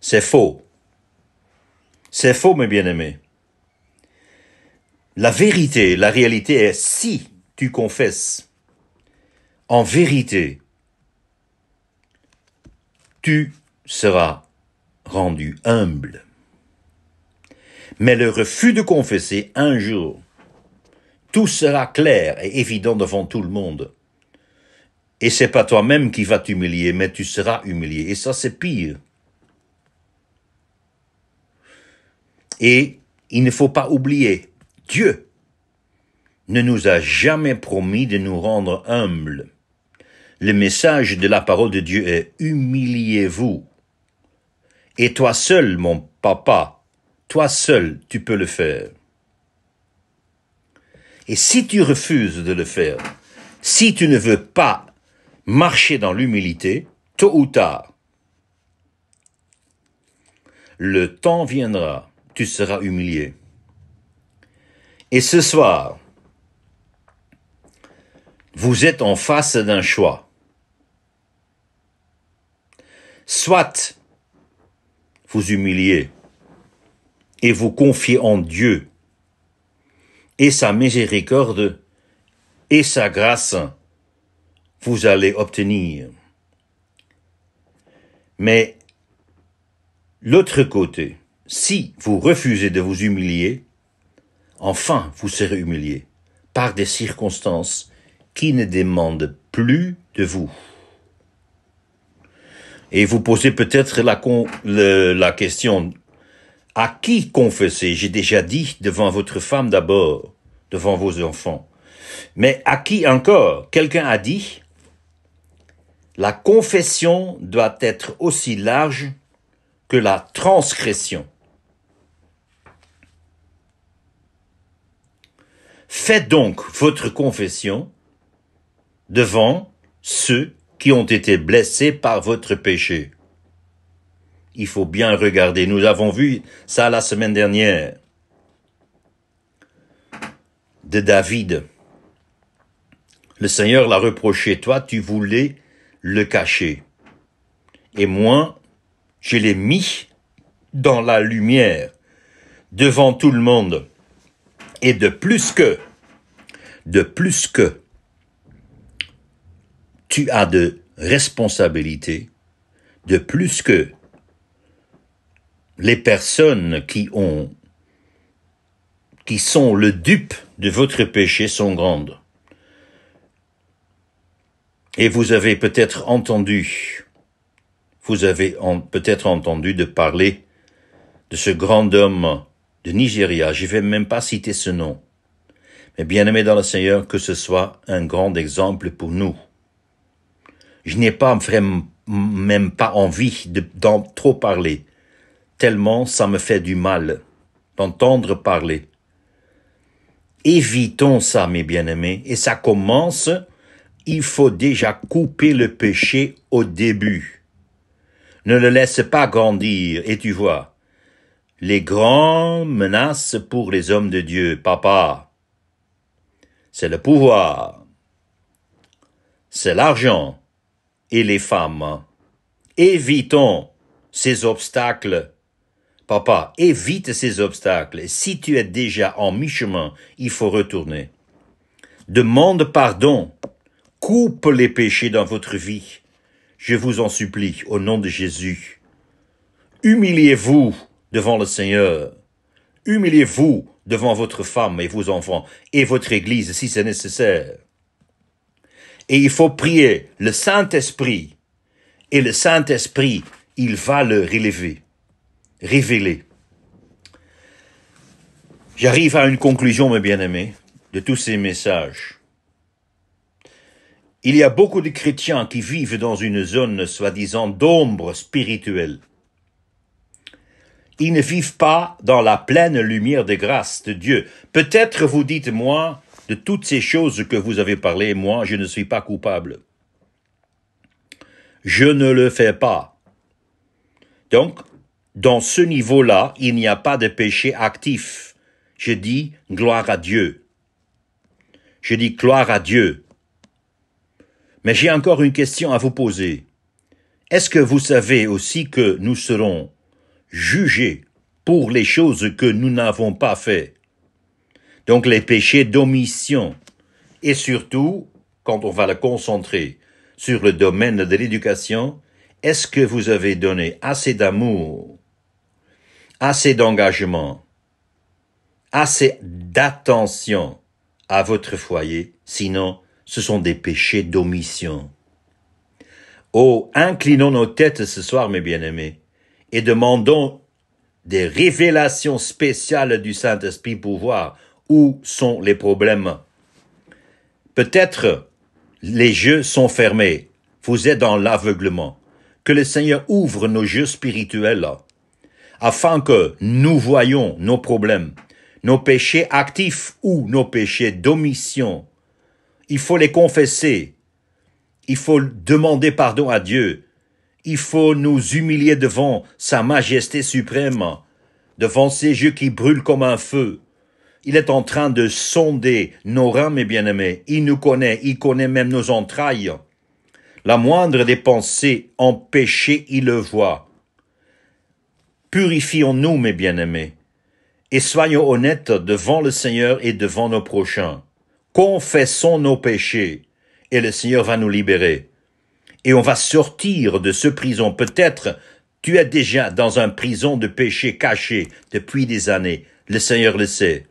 C'est faux. C'est faux, mes bien-aimés. La vérité, la réalité est, si tu confesses, en vérité, tu seras rendu humble. Mais le refus de confesser un jour, tout sera clair et évident devant tout le monde. Et c'est pas toi-même qui vas t'humilier, mais tu seras humilié. Et ça, c'est pire. Et il ne faut pas oublier, Dieu ne nous a jamais promis de nous rendre humbles. Le message de la parole de Dieu est « humiliez-vous ». Et toi seul, mon papa, toi seul, tu peux le faire. Et si tu refuses de le faire, si tu ne veux pas marcher dans l'humilité, tôt ou tard, le temps viendra, tu seras humilié. Et ce soir, vous êtes en face d'un choix. Soit vous humiliez et vous confiez en Dieu et sa miséricorde et sa grâce, vous allez obtenir. Mais l'autre côté, si vous refusez de vous humilier, enfin vous serez humilié par des circonstances qui ne demandent plus de vous. Et vous posez peut-être la question, à qui confesser? J'ai déjà dit devant votre femme d'abord, devant vos enfants. Mais à qui encore? Quelqu'un a dit, la confession doit être aussi large que la transgression. Faites donc votre confession devant ceux qui ont été blessés par votre péché. Il faut bien regarder. Nous avons vu ça la semaine dernière. De David. Le Seigneur l'a reproché. Toi, tu voulais le cacher. Et moi, je l'ai mis dans la lumière, devant tout le monde. Et de plus que, tu as de responsabilités, de plus que les personnes qui sont le dupe de votre péché sont grandes. Et vous avez peut-être entendu de parler de ce grand homme de Nigeria. Je vais même pas citer ce nom. Mais bien aimé dans le Seigneur, que ce soit un grand exemple pour nous. Je n'ai pas même pas envie d'en trop parler, tellement ça me fait du mal d'entendre parler. Évitons ça, mes bien-aimés, et ça commence, il faut déjà couper le péché au début. Ne le laisse pas grandir, et tu vois, les grandes menaces pour les hommes de Dieu, papa, c'est le pouvoir, c'est l'argent et les femmes. Évitons ces obstacles. Papa, évite ces obstacles. Si tu es déjà en mi-chemin, il faut retourner. Demande pardon. Coupe les péchés dans votre vie. Je vous en supplie, au nom de Jésus. Humiliez-vous devant le Seigneur. Humiliez-vous devant votre femme et vos enfants et votre Église si c'est nécessaire. Et il faut prier le Saint-Esprit. Et le Saint-Esprit, il va le révéler. J'arrive à une conclusion, mes bien-aimés, de tous ces messages. Il y a beaucoup de chrétiens qui vivent dans une zone soi-disant d'ombre spirituelle. Ils ne vivent pas dans la pleine lumière de grâce de Dieu. Peut-être vous dites, moi, de toutes ces choses que vous avez parlé, moi, je ne suis pas coupable. Je ne le fais pas. Donc, dans ce niveau-là, il n'y a pas de péché actif. Je dis gloire à Dieu. Je dis gloire à Dieu. Mais j'ai encore une question à vous poser. Est-ce que vous savez aussi que nous serons jugés pour les choses que nous n'avons pas fait? Donc les péchés d'omission. Et surtout, quand on va le concentrer sur le domaine de l'éducation Est-ce que vous avez donné assez d'amour, assez d'engagement, assez d'attention à votre foyer? Sinon, ce sont des péchés d'omission. Oh, inclinons nos têtes ce soir, mes bien-aimés, et demandons des révélations spéciales du Saint-Esprit pour voir où sont les problèmes. Peut-être les yeux sont fermés, vous êtes dans l'aveuglement. Que le Seigneur ouvre nos yeux spirituels afin que nous voyions nos problèmes, nos péchés actifs ou nos péchés d'omission. Il faut les confesser. Il faut demander pardon à Dieu. Il faut nous humilier devant sa majesté suprême, devant ses yeux qui brûlent comme un feu. Il est en train de sonder nos reins, mes bien-aimés. Il nous connaît, il connaît même nos entrailles. La moindre des pensées en péché, il le voit. Purifions-nous, mes bien-aimés, et soyons honnêtes devant le Seigneur et devant nos prochains. Confessons nos péchés, et le Seigneur va nous libérer. Et on va sortir de ce prison. Peut-être tu es déjà dans un prison de péché caché depuis des années. Le Seigneur le sait.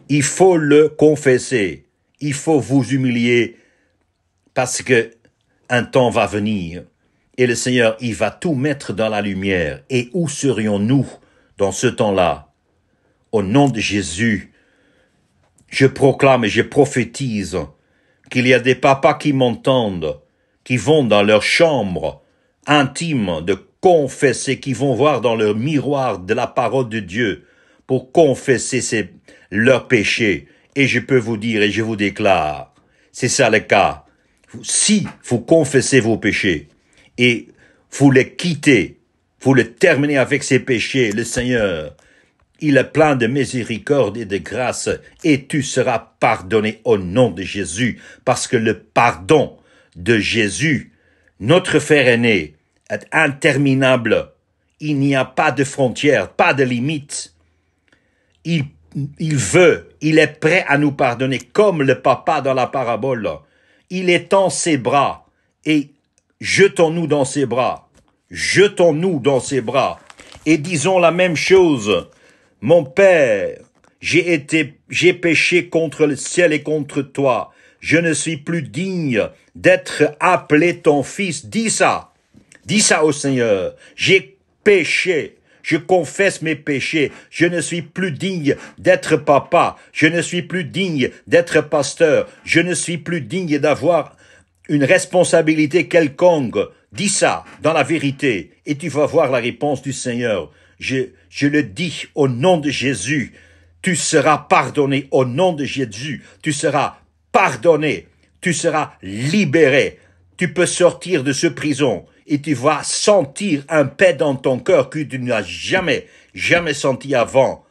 Il faut le confesser. Il faut vous humilier parce que un temps va venir et le Seigneur, il va tout mettre dans la lumière. Et où serions-nous dans ce temps-là? Au nom de Jésus, je proclame et je prophétise qu'il y a des papas qui m'entendent, qui vont dans leur chambre intime de confesser, qui vont voir dans leur miroir de la parole de Dieu pour confesser leurs péchés. Et je peux vous dire et je vous déclare, c'est ça le cas. Si vous confessez vos péchés et vous les quittez, vous les terminez avec ces péchés, le Seigneur, il est plein de miséricorde et de grâce et tu seras pardonné au nom de Jésus parce que le pardon de Jésus, notre frère aîné, est interminable. Il n'y a pas de frontières, pas de limites. Il veut, il est prêt à nous pardonner comme le papa dans la parabole. Il étend ses bras et jetons-nous dans ses bras. Jetons-nous dans ses bras et disons la même chose. Mon Père, j'ai péché contre le ciel et contre toi. Je ne suis plus digne d'être appelé ton fils. Dis ça au Seigneur. J'ai péché. Je confesse mes péchés. Je ne suis plus digne d'être papa. Je ne suis plus digne d'être pasteur. Je ne suis plus digne d'avoir une responsabilité quelconque. Dis ça dans la vérité et tu vas voir la réponse du Seigneur. Je le dis au nom de Jésus. Tu seras pardonné au nom de Jésus. Tu seras pardonné. Tu seras libéré. Tu peux sortir de ce prison et tu vas sentir un paix dans ton cœur que tu n'as jamais senti avant.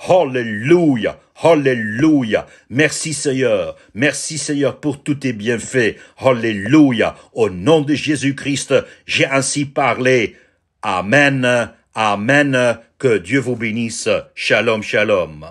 Alléluia, alléluia. Merci Seigneur pour tous tes bienfaits. Alléluia. Au nom de Jésus-Christ, j'ai ainsi parlé. Amen, amen. Que Dieu vous bénisse. Shalom, shalom.